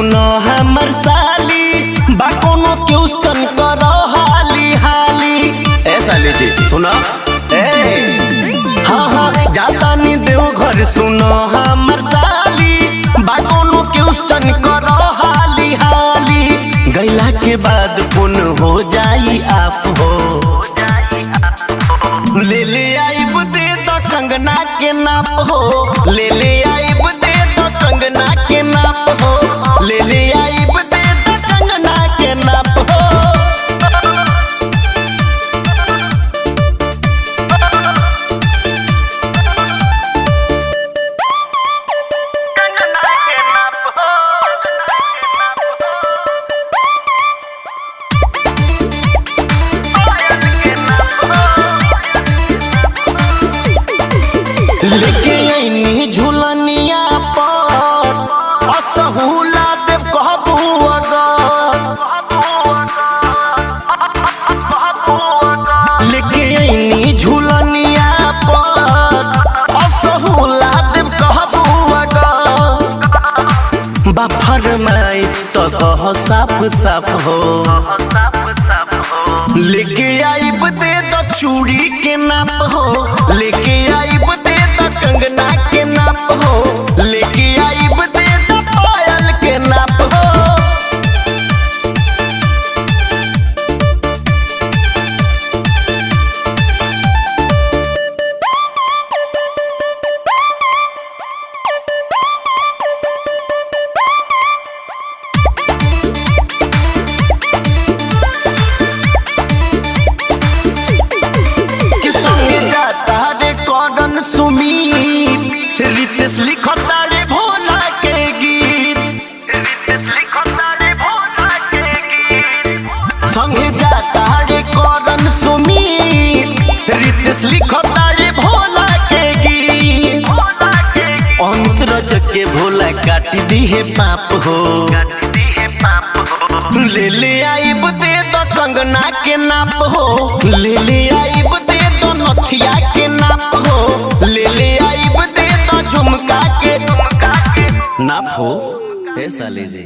सुनो हमर साली बा कोनो क्वेश्चन करो हाली हाली। ए साली जी सुनो हाँ हाँ जाता नी देव घर सुनो हमर साली बा कोनो क्वेश्चन करो हाली हाली। गैला के बाद पुन हो जाई आप हो ले ले आइब दे तो कंगना के नाप हो ले ले आइब दे तो कंगना के नाप हो ले ले आइब दे तो कंगना के नाप हो। लेके आईनी झूलनिया पर असहूला देव कहबू लेके आईनी झूलनिया पर असहूला देव कहबू बा फरमाइश तो कह साफ साफ हो लेके आइब दे तो चूड़ी के नाप हो लेके आइब दे तो कंगना के नाप हो लेके आइब दे तो पायल के नाप हो। सुमीत रितेश लिखता रे भोला के गीत संगे जाता रे करण सुमीत रितेश लिखता रे भोला के गीत अंतरज के भोला काट दी है पाप हो ले ले आइब दे तो कंगना के नाप हो ले ले आइब दे तो नथिया के नाप हो ले ले आइब दे तो झुमका के नाप हो। ए साली जी।